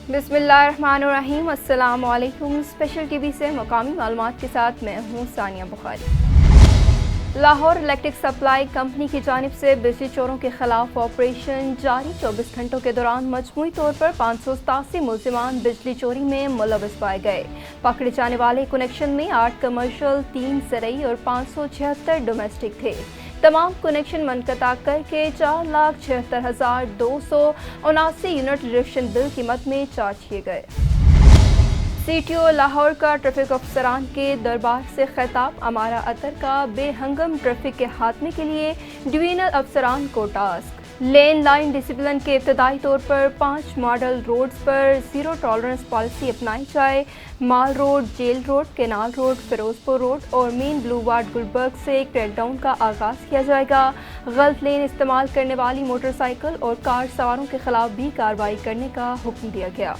बिस्मिल्लाहिर्रहमानिर्रहीम। अस्सलाम वालेकुम। स्पेशल टीवी से मुकामी मालूमात के साथ मैं हूँ Sania Bukhari. Lahore electric supply company की जानिब से बिजली चोरों के खिलाफ ऑपरेशन जारी। 24 घंटों के दौरान मजमूई तौर पर 587 मुलजिमान बिजली चोरी में मुलविस पाए गए। पकड़े जाने वाले कनेक्शन में 8 कमर्शियल, 3 ज़रई और 576 डोमेस्टिक थे। तमाम कनेक्शन मुनक़ता करके 4,76,279 यूनिट रिडक्शन बिल कीमत में चार्ज किए गए। CTO लाहौर का ट्रैफिक अफसरान के दरबार से खिताब। अमारा अतर का बेहंगम ट्रैफिक के खात्मे के लिए डिवीजनल अफसरान को टास्क। लेन लाइन डिसिप्लिन के इब्तदाई तौर पर 5 मॉडल रोड्स पर ज़ीरो टॉलरेंस पॉलिसी अपनाई जाए। Mall road, jail road, canal road, Ferozepur road और मेन ब्लूवार्ड गुलबर्ग से क्रैकडाउन का आगाज़ किया जाएगा। गलत लेन इस्तेमाल करने वाली मोटरसाइकिल और कार सवारों के खिलाफ भी कार्रवाई करने का हुक्म दिया गया।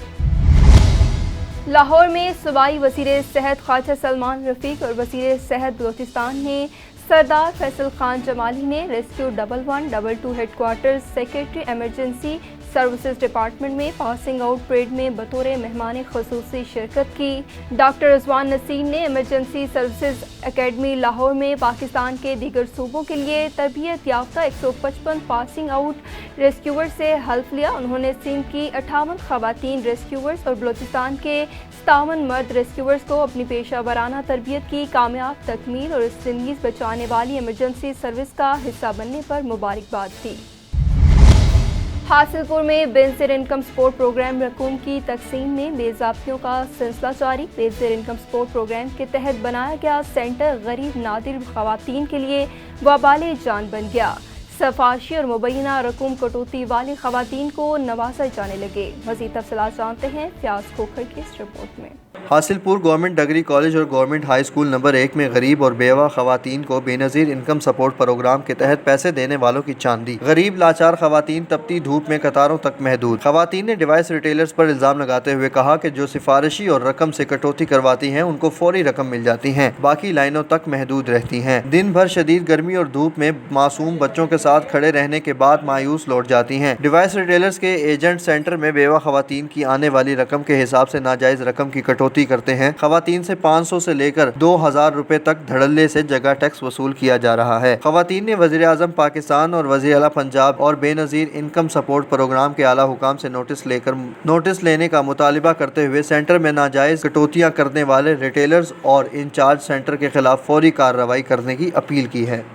लाहौर में सूबाई वज़ीर सेहत ख्वाजा सलमान रफ़ीक और वज़ीर सेहत बलोचिस्तान ने सरदार फैसल खान जमाली ने rescue 1112 headquarters secretary emergency services department में पासिंग आउट परेड में बतौर मेहमान ख़ुसूसी शिरकत की। डॉक्टर रिजवान नसीर ने एमरजेंसी सर्विसेज एकेडमी लाहौर में पाकिस्तान के दीगर सूबों के लिए तरबियत याफ्ता 155 पासिंग आउट रेस्क्यूअर से हल्फ लिया। उन्होंने सिंध की 58 ख़वातीन रेस्क्यूअर्स और बलूचिस्तान के 57 मर्द रेस्क्यूअर्स को अपनी पेशा वराना तरबियत की कामयाब तकमील और ज़िंदगी बचाने वाली एमरजेंसी सर्विस का हिस्सा बनने पर मुबारकबाद दी। हासिलपुर में बेनज़ीर इनकम सपोर्ट प्रोग्राम रकूम की तकसीम में बेज़ाब्तियों का सिलसिला जारी। बेनज़ीर इनकम सपोर्ट प्रोग्राम के तहत बनाया गया सेंटर गरीब नादिर ख़वातीन के लिए वबाले जान बन गया। सफारशी और मुबैना रकूम कटौती वाली ख़वातीन को नवाजा जाने लगे। मज़ीद तफ़सीलात जानते हैं फ़याज़ खोखर की इस रिपोर्ट में। हासिलपुर गवर्नमेंट डिग्री कॉलेज और गवर्नमेंट हाई स्कूल नंबर 1 में गरीब और बेवा ख़वातीन को बेनज़ीर इनकम सपोर्ट प्रोग्राम के तहत पैसे देने वालों की चांदी। गरीब लाचार ख़वातीन तपती धूप में कतारों तक महदूद। ख़वातीन ने डिवाइस रिटेलर्स पर इल्ज़ाम लगाते हुए कहा कि जो सिफारिशी और रकम से कटौती करवाती हैं उनको फौरी रकम मिल जाती हैं, बाकी लाइनों तक महदूद रहती हैं। दिन भर शदीद गर्मी और धूप में मासूम बच्चों के साथ खड़े रहने के बाद मायूस लौट जाती हैं। डिवाइस रिटेलर्स के एजेंट सेंटर में बेवा ख़वातीन की आने वाली रकम के हिसाब से नाजायज़ रकम की कटौती करते हैं। ख़वातीन से 500 से लेकर 2000 रुपए तक धड़ल्ले से जगह टैक्स वसूल किया जा रहा है। ख़वातीन ने वज़ीर आज़म पाकिस्तान और वज़ीर आला पंजाब और बेनज़ीर इनकम सपोर्ट प्रोग्राम के आला हुकाम से नोटिस लेने का मुतालिबा करते हुए सेंटर में नाजायज़ कटौतियाँ करने वाले रिटेलर्स और इंचार्ज सेंटर के खिलाफ फौरी कार्रवाई करने की अपील की है।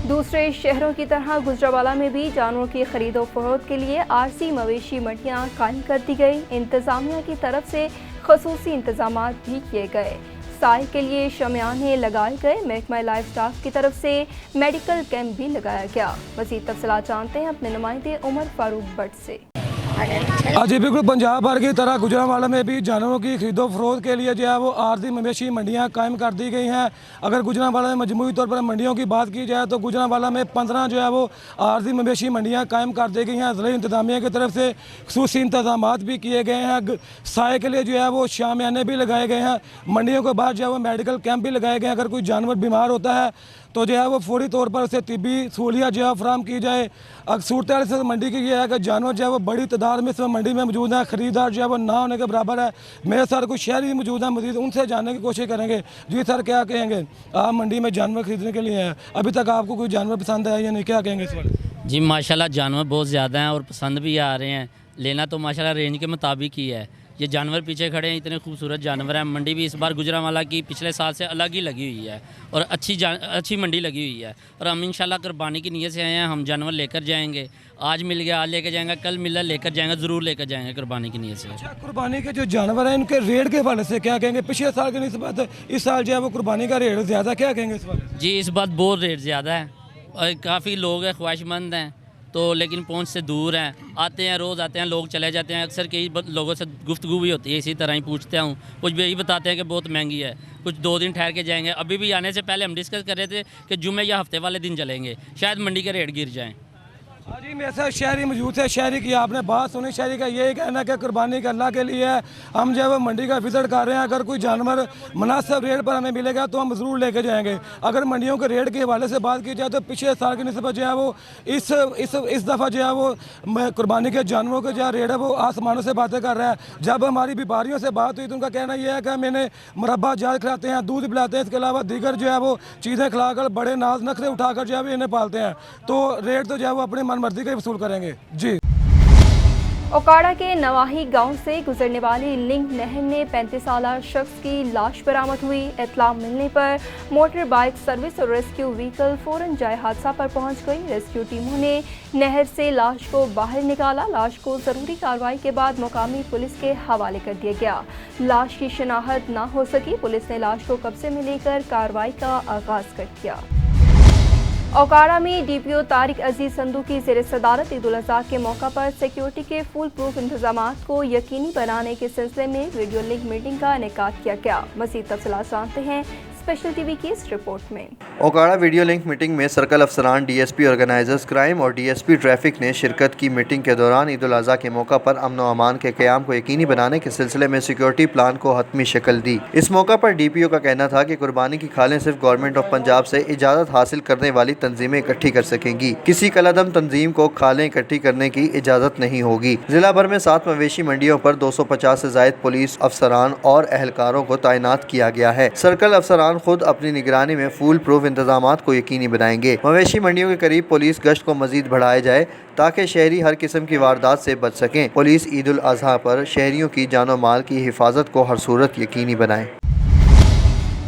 दूसरे शहरों की तरह गुजरावाला में भी जानवरों की खरीदो फरोख्त के लिए आरसी मवेशी मंडियाँ कायम कर दी गई। इंतज़ामिया की तरफ से खसूसी इंतजामात भी किए गए। साय के लिए शमियाने लगाए गए। महकमा लाइफ स्टाफ की तरफ से मेडिकल कैंप भी लगाया गया। मज़ीद तफ़सीलात जानते हैं अपने नुमाइंदे उमर फारूक भट्ट से। जी बिल्कुल, पंजाब भर की तरह गुजरांवाला में भी जानवरों की खरीदो फरोख्त के लिए जो है वो आरजी मवेशी मंडियां कायम कर दी गई हैं। अगर गुजरांवाला में मजमूई तौर पर मंडियों की बात की जाए तो गुजरांवाला में 15 जो है वो आरजी मवेशी मंडियां कायम कर दी गई हैं। ज़िला इंतज़ामिया की तरफ से खसूसी इंतजाम भी किए गए हैं। साय के लिए जो है वो शामियाने भी लगाए गए हैं। मंडियों के बाद जो है वो मेडिकल कैंप भी लगाए गए हैं। अगर कोई जानवर बीमार होता है तो जो है वो फौरी तौर पर उसे तिब्बी सहूलियत जो है फराहम की जाए। सूरत से मंडी की ये है कि जानवर जो है वो बड़ी तादाद में इस मंडी में मौजूद हैं। ख़रीदार जो है वो ना होने के बराबर है। मेरे साथ कुछ शहरी मौजूद हैं, मज़ीद उनसे जानने की कोशिश करेंगे। जी सर, क्या कहेंगे? आप मंडी में जानवर ख़रीदने के लिए हैं, अभी तक आपको कोई जानवर पसंद आया या नहीं, क्या कहेंगे इस वक्त? जी माशाल्लाह जानवर बहुत ज़्यादा हैं और पसंद भी आ रहे हैं। लेना तो माशाल्लाह रेंज के मुताबिक ही है। ये जानवर पीछे खड़े हैं, इतने खूबसूरत जानवर हैं। मंडी भी इस बार गुजरांवाला की पिछले साल से अलग ही लगी हुई है और अच्छी मंडी लगी हुई है। और हम इंशाल्लाह कुर्बानी की नीयत से आए हैं। हम जानवर लेकर जाएंगे। आज मिल गया आज लेकर जाएंगे, कल मिला लेकर जाएंगे, ज़रूर लेकर जाएंगे कुर्बानी की नीयत से। अच्छा, कुर्बानी के जो जानवर हैं इनके रेट के हवाले से क्या कहेंगे? पिछले साल के निस्बत इस साल जो है वो कुर्बानी का रेट ज़्यादा, क्या कहेंगे इस बारे? जी इस बार बहुत रेट ज़्यादा है और काफ़ी लोग हैं ख्वाहिशमंद हैं तो लेकिन पहुंच से दूर हैं। आते हैं, रोज़ आते हैं, लोग चले जाते हैं। अक्सर कई लोगों से गुफ्तगू भी होती है, इसी तरह ही पूछते हूँ। कुछ भी यही बताते हैं कि बहुत महंगी है, कुछ 2 दिन ठहर के जाएंगे। अभी भी आने से पहले हम डिस्कस कर रहे थे कि जुमे या हफ्ते वाले दिन चलेंगे, शायद मंडी के रेट गिर जाएँ। आज ही मेरे साथ शहरी मौजूद थे। शहरी की आपने बात सुनी। शहरी का यही कहना है कि कुर्बानी का अल्लाह के लिए है। हम जो है वो मंडी का विजिट कर रहे हैं। अगर कोई जानवर मुनासिब रेट पर हमें मिलेगा तो हम ज़रूर लेके जाएंगे। अगर मंडियों के रेट के हवाले से बात की जाए तो पिछले साल की निस्बत जो है वो इस दफ़ा जो है वो कुर्बानी के जानवरों के जो रेट है वो आसमानों से बातें कर रहा है। जब हमारी व्यापारियों से बात हुई तो उनका कहना यह है कि हम इन्हें मुरब्बा जात खिलाते हैं, दूध पिलाते हैं, इसके अलावा दीगर जो है वो चीज़ें खिलाकर बड़े नाज नखरे उठाकर जो है वो इन्हें पालते हैं। तो रेट तो जो है वो अपनी मनमर्जी का वसूल करेंगे जी। ओकाड़ा के नवाही गांव से गुजरने वाली लिंक नहर में 35 साल शख्स की लाश बरामद हुई। इत्तला मिलने पर मोटर बाइक सर्विस और रेस्क्यू व्हीकल फौरन जाए हादसा पर पहुंच गई। रेस्क्यू टीमों ने नहर से लाश को बाहर निकाला। लाश को जरूरी कार्रवाई के बाद मुकामी पुलिस के हवाले कर दिया गया। लाश की शिनाख्त न हो सकी। पुलिस ने लाश को कब्जे में लेकर कार्रवाई का आगाज कर दिया। ओकाड़ा में डीपीओ तारिक अजीज संधू की ज़ेर सदारत ईद उल अज़हा के मौका पर सिक्योरिटी के फुल प्रूफ इंतजामात को यकीनी बनाने के सिलसिले में वीडियो लिंक मीटिंग का इनेकाद किया गया। मज़ीद तफसीलात जानते हैं स्पेशल टीवी की इस रिपोर्ट में। ओकाड़ा वीडियो लिंक मीटिंग में सर्कल अफसरान, डीएसपी ऑर्गेनाइजर्स क्राइम और डीएसपी ट्रैफिक ने शिरकत की। मीटिंग के दौरान ईद उल अज़हा के मौका पर अमन व अमान के क़याम को यकीनी बनाने के सिलसिले में सिक्योरिटी प्लान को हतमी शक्ल दी। इस मौका पर डीपीओ का कहना था कि कुर्बानी की खालें सिर्फ गवर्नमेंट ऑफ पंजाब से इजाज़त हासिल करने वाली तंजीमें इकट्ठी कर सकेंगी। किसी कलादम तंजीम को खालें इकट्ठी करने की इजाज़त नहीं होगी। जिला भर में 7 मवेशी मंडियों पर 250 से ज़ायद पुलिस अफसरान और एहलकारों को तैनात किया गया है। सर्कल अफसरान खुद अपनी निगरानी में फुल प्रूफ इंतजामात को यकीनी बनाएंगे। मवेशी मंडियों के करीब पुलिस गश्त को मजीद बढ़ाया जाए ताकि शहरी हर किस्म की वारदात से बच सकें। पुलिस ईद उल अज़हा पर शहरियों की जानो माल की हिफाजत को हर सूरत यकीनी बनाए।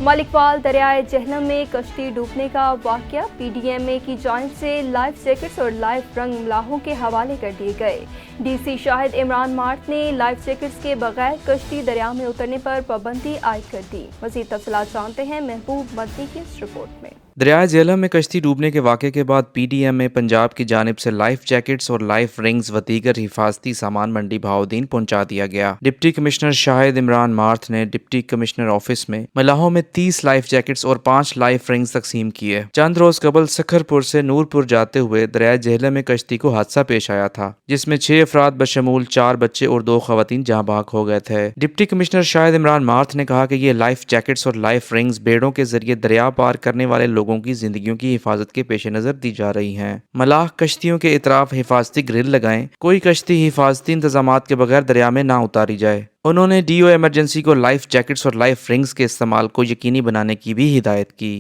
मलिकवाल दरियाए जहलम में कश्ती डूबने का वाक़या पीडीएमए की जानिब से लाइफ जैकेट्स और लाइफ रंग मलाहों के हवाले कर दिए गए। डीसी शाहिद इमरान मार्ट ने लाइफ जैकेट्स के बगैर कश्ती दरिया में उतरने पर पाबंदी आयद कर दी। मज़ीद तफसीलात जानते हैं महबूब मदनी की इस रिपोर्ट में। दरियाए झेलम में कश्ती डूबने के वाक़े के बाद पीडीएमए पंजाब की जानिब से लाइफ जैकेट्स और लाइफ रिंग्स व दीगर हिफाजती सामान मंडी बहाउद्दीन पहुंचा दिया गया। Deputy commissioner Shahid Imran math ने डिप्टी कमिश्नर ऑफिस में मलाहों में 30 लाइफ जैकेट्स और 5 लाइफ रिंग्स तकसीम किए। चंद रोज कबल सखरपुर से नूरपुर जाते हुए दरियाए झेलम में कश्ती को हादसा पेश आया था, जिसमें 6 अफराद बशमूल 4 बच्चे और 2 खवातीन जहां बहक हो गए थे। Deputy commissioner Shahid Imran math ने कहा कि ये लाइफ जैकेट्स और लाइफ रिंग्स बेड़ों के जरिए दरिया पार करने वाले लोगों की जिंदगियों की हिफाजत के पेश नजर दी जा रही हैं। मलाह कश्तियों के इतराफ हिफाजती ग्रिल लगाएं, कोई कश्ती हिफाजती इंतजामात के बगैर दरिया में ना उतारी जाए। उन्होंने डीओ इमरजेंसी को लाइफ जैकेट्स और लाइफ रिंग्स के इस्तेमाल को यकीनी बनाने की भी हिदायत की।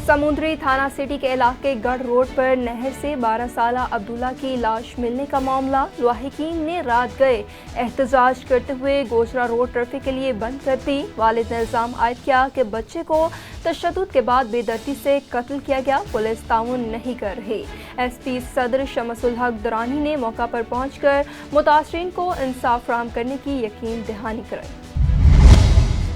समुद्री थाना सिटी के इलाके गढ़ रोड पर नहर से 12 साला अब्दुल्ला की लाश मिलने का मामला। लाहिकीन ने रात गए एहतजाज करते हुए गोजरा रोड ट्रैफिक के लिए बंद कर दी। वालिद ने इल्जाम आयद किया कि बच्चे को तशद्दुद के बाद बेदर्दी से कत्ल किया गया। पुलिस ताउन नहीं कर रही। एसपी सदर शमसुल हक दुरानी ने मौका पर पहुंचकर मुतासरीन को इंसाफ फराहम करने की यकीन दहानी कराई।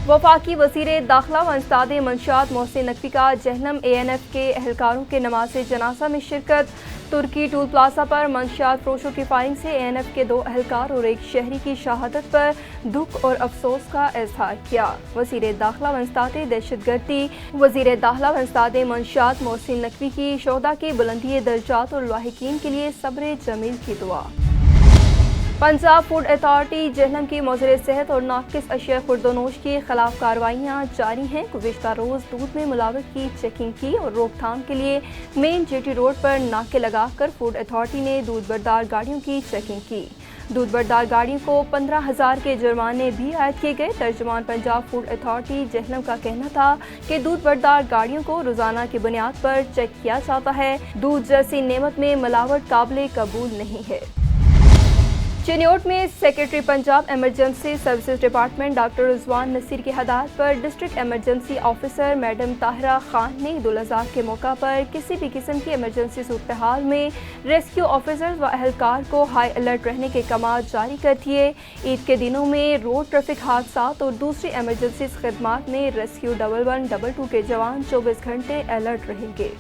वफाकी वज़ीर दाखिला व इंस्दाद मंशियात मोहसिन नकवी का जहलम एएनएफ के एहलकारों के नमाज़ जनाजा में शिरकत। तुर्की टूल प्लाजा पर मंशियात फरोशों की फायरिंग से एएनएफ के 2 एहलकार और 1 शहरी की शहादत पर दुख और अफसोस का इजहार किया। वज़ीर दाखिला व इंस्दाद दहशतगर्दी वज़ीर दाखिला व इंस्दाद मंशियात मोहसिन नकवी की शोहदा की बुलंदी दर्जात और लाहिकीन के लिए सब्र जमील की दुआ। पंजाब फूड अथॉरिटी जहलम की मौजूद सेहत और नाकिस अशिया खुर्दोनोश के खिलाफ कार्रवाइयाँ जारी हैं। गुज़िश्ता रोज़ दूध में मिलावट की चेकिंग की और रोकथाम के लिए मेन जेटी रोड पर नाके लगाकर फूड अथॉरिटी ने दूध बरदार गाड़ियों की चेकिंग की। दूध बरदार गाड़ियों को 15,000 के जुर्माने भी आयद किए गए। तर्जुमान पंजाब फूड अथॉरिटी जहलम का कहना था कि दूध बरदार गाड़ियों को रोजाना की बुनियाद पर चेक किया जाता है। दूध जैसी नेमत में मिलावट काबिल कबूल नहीं है। चिन्योट में secretary Punjab emergency services department doctor Rizwan Naseer की हदायत पर district emergency officer madam Tahira Khan ने ईद उल अज़हा के मौका पर किसी भी किस्म की एमरजेंसी सूरत हाल में रेस्क्यू ऑफिसर्स व एहलकार को हाई अलर्ट रहने के कमांड जारी कर दिए। ईद के दिनों में रोड ट्रैफिक हादसात और दूसरी एमरजेंसी खदमात में रेस्क्यू 1112 के जवान 24 घंटे अलर्ट रहेंगे।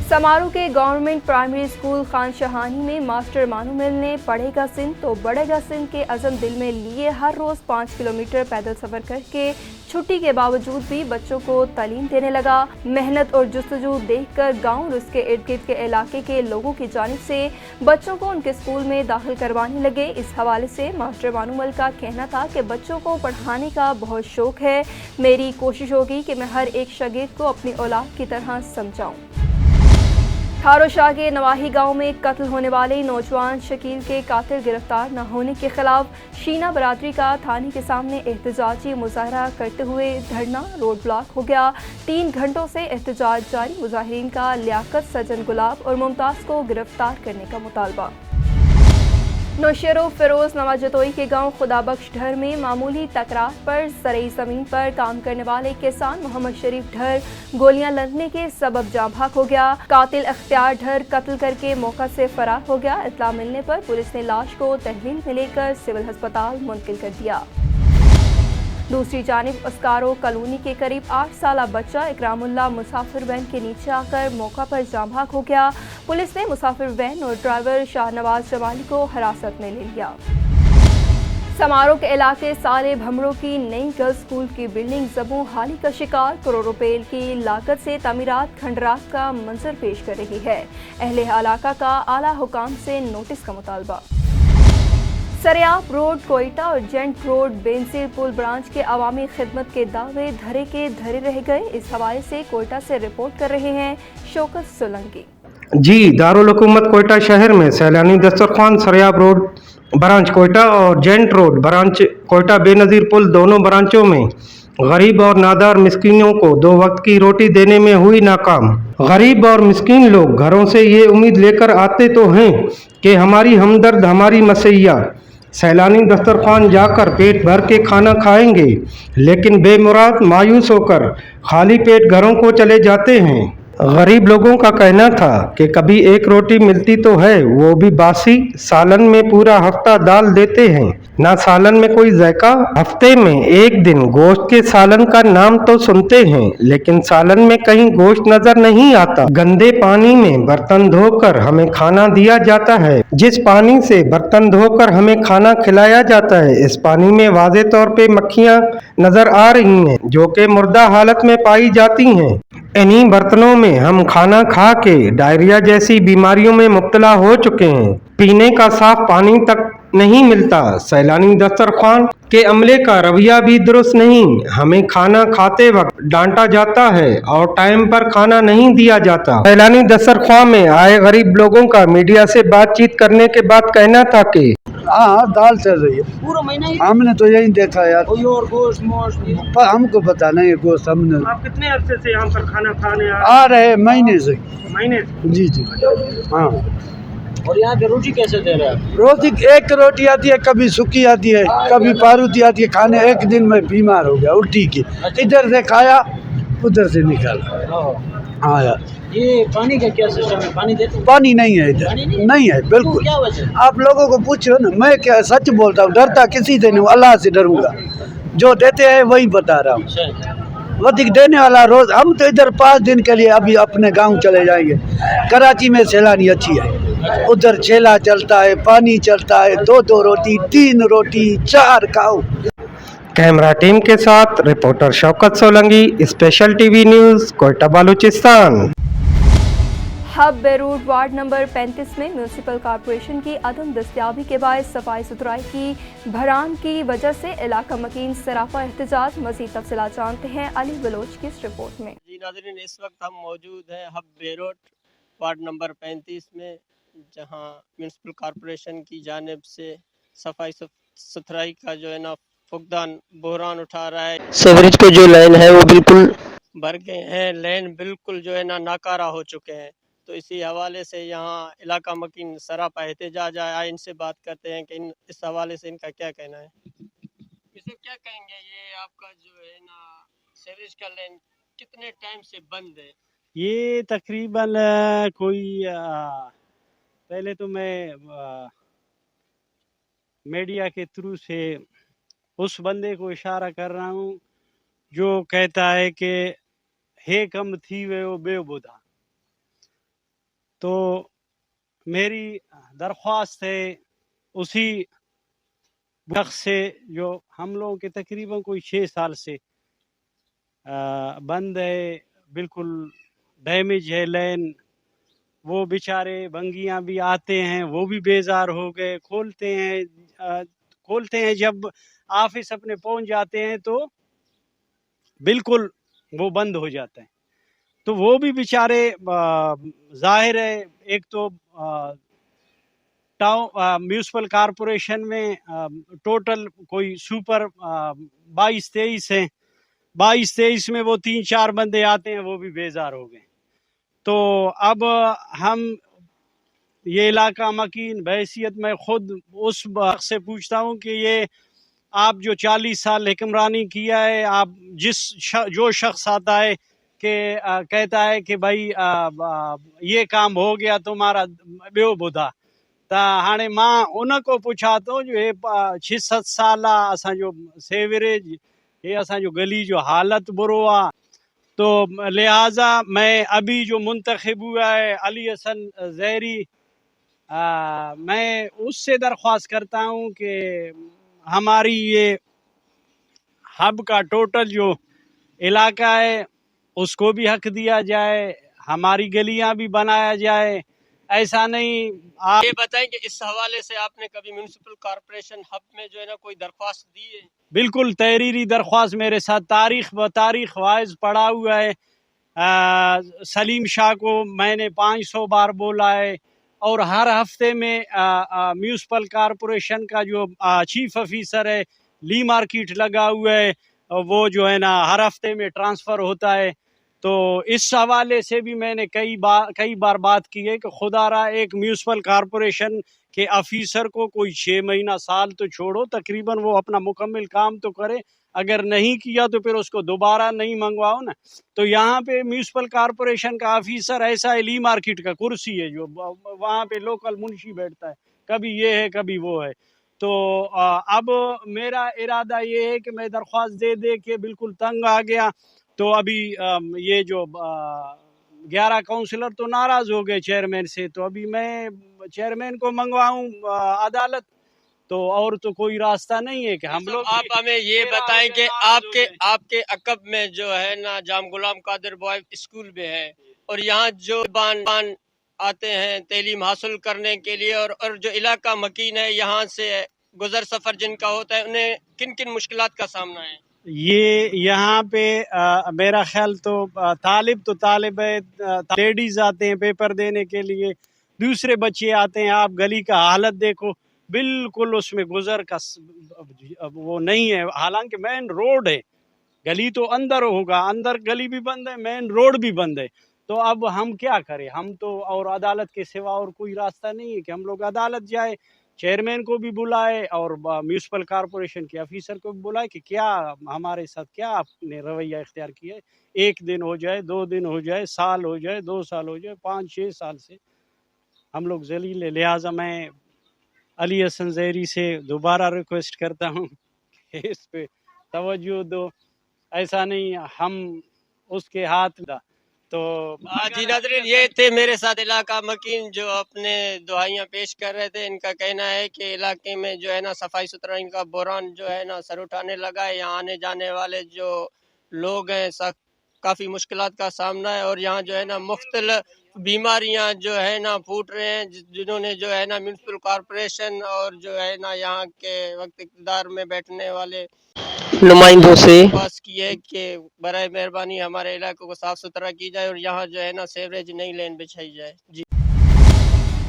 समारोह के government primary school Khan Sawhney में मास्टर मानुमिल ने पढ़ेगा सिंध तो बढ़ेगा सिंध के अज़म दिल में लिए हर रोज़ 5 किलोमीटर पैदल सफ़र करके छुट्टी के बावजूद भी बच्चों को तालीम देने लगा। मेहनत और जुस्तजू देखकर गांव और उसके इर्द गिर्द के इलाके के लोगों की जानिब से बच्चों को उनके स्कूल में दाखिल करवाने लगे। इस हवाले से मास्टर मानुमिल का कहना था कि बच्चों को पढ़ाने का बहुत शौक़ है, मेरी कोशिश होगी कि मैं हर एक शागिर्द को अपनी औलाद की तरह समझाऊँ। खारो शाह के नवाही गांव में कत्ल होने वाले नौजवान शकील के कातिल गिरफ्तार न होने के खिलाफ शीना बरादरी का थाने के सामने एहतजाजी मुजाहरा करते हुए धरना रोड ब्लॉक हो गया। 3 घंटों से एहतजाज जारी। मुजाहिरीन का लियाकत, सजन गुलाब और मुमताज़ को गिरफ्तार करने का मुतालबा। नौशेरो फिरोज नवाजतोई के गांव खुदाबख्श ढर में मामूली तकरार पर ज़रई ज़मीन पर काम करने वाले किसान मोहम्मद शरीफ ढर गोलियां लगने के सबब जाँ भाग हो गया। कातिल अख्तियार ढर कत्ल करके मौका से फरार हो गया। इत्तला मिलने पर पुलिस ने लाश को तहवील में लेकर सिविल अस्पताल मुंतकिल कर दिया। दूसरी जानिब अस्कारो कॉलोनी के करीब 8 साला बच्चा इकरामुल्लाह मुसाफिर वैन के नीचे आकर मौका पर जाँ भाग हो गया। पुलिस ने मुसाफिर वैन और ड्राइवर शाहनवाज जमाली को हिरासत में ले लिया। समारोह के इलाके साले भमरों की नई गर्ल्स स्कूल की बिल्डिंग ज़बों हाली का शिकार। करोड़ों रुपए की लागत से तमीरात खंडरात का मंजर पेश कर रही है। अहले इलाका का आला हुकाम से नोटिस का मुतालबा। सरियाब रोड कोयटा और जेंट रोड बेनजीर पुल ब्रांच के अवामी खिदमत के दावे धरे के धरे रह गए। इस हवाले से कोयटा से रिपोर्ट कर रहे हैं शौकत सोलंकी। जी, दारुल हुकूमत कोयटा शहर में सैलानी दस्तरखान सरियाब रोड ब्रांच कोयटा और जेंट रोड ब्रांच कोयटा बेनज़ीर पुल दोनों ब्रांचों में गरीब और नादार मिस्कीनों को 2 वक्त की रोटी देने में हुई नाकाम। गरीब और मिस्कीन लोग घरों से ये उम्मीद लेकर आते तो हैं कि हमारी हमदर्द हमारी मसैया सैलानी दस्तरखान जाकर पेट भर के खाना खाएंगे, लेकिन बेमुराद मायूस होकर खाली पेट घरों को चले जाते हैं। गरीब लोगों का कहना था कि कभी एक रोटी मिलती तो है, वो भी बासी। सालन में पूरा हफ्ता दाल देते हैं, ना सालन में कोई जायका। हफ्ते में एक दिन गोश्त के सालन का नाम तो सुनते हैं, लेकिन सालन में कहीं गोश्त नजर नहीं आता। गंदे पानी में बर्तन धोकर हमें खाना दिया जाता है। जिस पानी से बर्तन धोकर हमें खाना खिलाया जाता है, इस पानी में वाज़े तौर पे मक्खियाँ नजर आ रही हैं, जो कि मुर्दा हालत में पाई जाती हैं। इन्हीं बर्तनों में हम खाना खा के डायरिया जैसी बीमारियों में मुब्तला हो चुके हैं। पीने का साफ पानी तक नहीं मिलता। सैलानी दस्तरखान के अमले का रवैया भी दुरुस्त नहीं। हमें खाना खाते वक्त डांटा जाता है और टाइम पर खाना नहीं दिया जाता। सैलानी दस्तरखान में आए गरीब लोगों का मीडिया से बातचीत करने के बाद कहना था कि हाँ, दाल चल रही है पूरा महीना ही। हमने तो यही देखा यार, कोई और गोश्त मोश्त पर हमको पता नहीं है गोश्त। हमने आप कितने अरसे से यहाँ पर खाना खाने आ रहे महीने से। महीने? जी जी हाँ। और यहाँ पे रोटी कैसे दे रहे हैं? रोटी एक रोटी आती है, कभी सूखी आती है, कभी पारूती आती है। खाने एक दिन में बीमार हो गया उल्टी की। इधर से खाया उधर से निकाला। हाँ यार, ये पानी का क्या सिस्टम है? पानी देते हैं? पानी नहीं है इधर, नहीं है बिल्कुल। क्या वजह? आप लोगों को पूछो ना, मैं क्या सच बोलता हूँ, डरता किसी से नहीं, अल्लाह से डरूंगा। जो देते हैं वही बता रहा हूँ। वधिक देने वाला रोज। हम तो इधर 5 दिन के लिए अभी अपने गांव चले जाएंगे। कराची में सैलानी अच्छी है, उधर ठेला चलता है, पानी चलता है, 2-2 रोटी 3 रोटी 4 खाओ। कैमरा टीम के साथ reporter Shaukat Solanki, special TV news, Quetta Balochistan. Hub Beirut ward number 35 में म्यूनसिपल कॉरपोरेशन की अदम दस्तयाबी के बाद सफाई सुथराई की भरान की वजह से इलाका मकीन सराफा एहतजाज। मज़ीद तफसीलात जानते हैं अली बलोच की इस रिपोर्ट में। जी नाज़रीन, इस वक्त हम मौजूद हैं हब बेरूट वार्ड नंबर 35 में, जहां म्यूनसिपल कॉरपोरेशन की जानिब से सफाई सुथराई का जो है ना फुकदान बहरान उठा रहा है। सीवरेज के जो लाइन है वो बिल्कुल भर गए हैं, लाइन बिल्कुल जो है ना नाकारा हो चुके हैं। तो इसी हवाले से यहाँ इलाका मकीन सरापा एहतजाज आया। इनसे बात करते हैं कि इस हवाले से इनका क्या कहना है। इसे क्या कहेंगे, ये आपका जो है ना सीवरेज का लाइन कितने टाइम से बंद है? ये तकरीबन कोई पहले तो मैं मीडिया के थ्रू से उस बंदे को इशारा कर रहा हूँ जो कहता है कि हे कम थी वे वो बेबुदा। तो मेरी दरख्वास्त है उसी शख्स से जो हम लोगों के तकरीबन कोई 6 साल से बंद है, बिल्कुल डैमेज है लेन, वो बेचारे बंगियां भी आते हैं, वो भी बेजार हो गए, खोलते हैं जब ऑफिस अपने पहुंच जाते हैं तो बिल्कुल वो बंद हो जाता है। तो वो भी बेचारे जाहिर है, एक तो टाउन म्यूनसिपल कॉरपोरेशन में टोटल कोई सुपर 22-23 हैं, 22-23 में वो 3-4 बंदे आते हैं, वो भी बेजार हो गए। तो अब हम ये इलाका मकीन बहैसियत में खुद उस शख्स से पूछता हूँ कि ये आप जो 40 साल हुक्मरानी किया है, आप जो शख्स आता है कि कहता है कि भाई ये काम हो गया तुम्हारा ॿियो ॿुधा, त हाणे मां उन को पुछा थो जो हे 6-7 साल असांजो सेवरेज, ये असांजो गली जो हालत बुरो आ। तो लिहाजा मैं अभी जो मुंतखब हुआ है अली हसन ज़हरी, मैं उससे दरख्वास्त करता हूँ कि हमारी ये हब का टोटल जो इलाका है उसको भी हक दिया जाए, हमारी गलियां भी बनाया जाए। ऐसा नहीं आप ये बताएं कि इस हवाले से आपने कभी म्यूनिसिपल कॉर्पोरेशन हब में जो है ना कोई दरख्वास्त दी है? बिल्कुल तहरीरी दरख्वास्त मेरे साथ तारीख वाइज पड़ा हुआ है। सलीम शाह को मैंने 500 बार बोला है और हर हफ्ते में म्यूनसिपल कॉर्पोरेशन का जो चीफ ऑफिसर है, ली मार्केट लगा हुआ है, वो जो है ना हर हफ्ते में ट्रांसफ़र होता है। तो इस हवाले से भी मैंने कई बार बात की है कि खुदारा एक म्यूनसिपल कॉर्पोरेशन के ऑफिसर को कोई 6 महीना साल तो छोड़ो, तकरीबन वो अपना मुकम्मल काम तो करे, अगर नहीं किया तो फिर उसको दोबारा नहीं मंगवाओ ना। तो यहाँ पे म्यूनसिपल कॉर्पोरेशन का ऑफिसर ऐसा है, ली मार्केट का कुर्सी है, जो वहाँ पे लोकल मुंशी बैठता है, कभी ये है कभी वो है। तो अब मेरा इरादा ये है कि मैं दरख्वास्त दे के बिल्कुल तंग आ गया। तो अभी ये जो 11 काउंसलर तो नाराज़ हो गए चेयरमैन से, तो अभी मैं चेयरमैन को मंगवाऊं अदालत, तो और तो कोई रास्ता नहीं है कि हम लोग। आप हमें ये बताएं कि आपके अकब में जो है ना जाम गुलाम कादिर बॉय स्कूल भी है, और यहाँ जो बान आते हैं तालीम हासिल करने के लिए, और जो इलाका मकीन है यहाँ से गुजर सफ़र जिनका होता है, उन्हें किन किन मुश्किलात का सामना है? ये यहाँ पे मेरा ख्याल तो तालिब है, लेडीज आते हैं पेपर देने के लिए, दूसरे बच्चे आते हैं। आप गली का हालत देखो, बिल्कुल उसमें गुजर का वो नहीं है, हालांकि मेन रोड है, गली तो अंदर होगा, अंदर गली भी बंद है, मेन रोड भी बंद है। तो अब हम क्या करें, हम तो और अदालत के सिवा और कोई रास्ता नहीं है कि हम लोग अदालत जाए, चेयरमैन को भी बुलाए और म्यूनसिपल कॉर्पोरेशन के ऑफिसर को भी बुलाए कि क्या हमारे साथ क्या आपने रवैया इख्तियार किया है। 1 दिन हो जाए, 2 दिन हो जाए, साल हो जाए, 2 साल हो जाए, 5-6 साल से हम लोग जलील है। लिहाजा मैं अली हसन ज़हरी से दोबारा रिक्वेस्ट करता हूँ कि इस पे तवज्जो दो, ऐसा नहीं हम उसके हाथ दा। तो जी नाज़रीन, ये थे मेरे साथ इलाका मकीन जो अपने दुआइयाँ पेश कर रहे थे। इनका कहना है कि इलाके में जो है ना सफाई सुथराई का बहरान जो है ना सर उठाने लगा है। यहाँ आने जाने वाले जो लोग हैं काफ़ी मुश्किलात का सामना है, और यहाँ जो है ना मुख्तलिफ बीमारियाँ जो है ना फूट रहे हैं, जिन्होंने जो है ना म्यूनसिपल कॉर्पोरेशन और जो है ना यहाँ के वक्त इक़्तिदार में बैठने वाले नुमाइंदों से बात की है कि बराए मेहरबानी हमारे इलाके को साफ सुथरा की जाए और यहाँ जो है ना सेवरेज नई लेन बिछाई जाए। जी।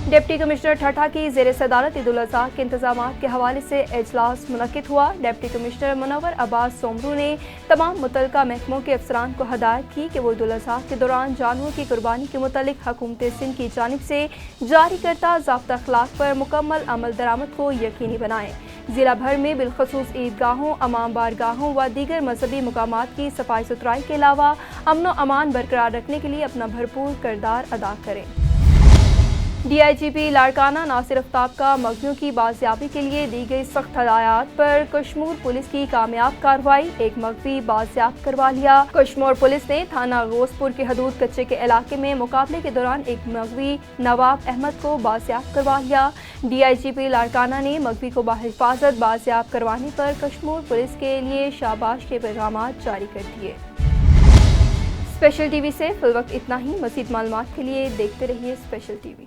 डिप्टी कमिश्नर ठठा की ज़ेर सदारत ईद उल अज़हा के इंतजामात के हवाले से इजलास मुनक्किद हुआ। डिप्टी कमिश्नर मुनव्वर अब्बास सोमरू ने तमाम मुतल्लिका महकमों के अफसरान को हदायत की कि वो ईद उल अज़हा के दौरान जानवरों की कुर्बानी के मुतालिक हुकूमत सिंध की जानिब से जारी करता ज़ाब्ता अखलाक पर मुकम्मल अमल दरामद को यकीनी बनाएं। ज़िला भर में बिलखसूस ईदगाहों, अमाम बारगाहों व दीगर मजहबी मुकामात की सफाई सुथराई के अलावा अमन व अमान बरकरार रखने के लिए अपना भरपूर किरदार अदा करें। DIGP लाड़काना नासिर आफ्ताब का मगवियों की बाजियाबी के लिए दी गई सख्त हदायत पर कश्मूर पुलिस की कामयाब कार्रवाई, एक मगवी बाजियाब करवा लिया। कश्मूर पुलिस ने थाना गोसपुर के हदूद कच्चे के इलाके में मुकाबले के दौरान एक मगवी नवाब अहमद को बाजियाब करवा लिया। DIGP लाड़काना ने मगवी को बाहिफाजत बाजियाब करवाने पर कश्मूर पुलिस के लिए शाबाश के पैगामात जारी कर दिए। स्पेशल टीवी से फिल वक्त इतना ही। मज़ीद मालूमात के लिए देखते रहिए स्पेशल टीवी।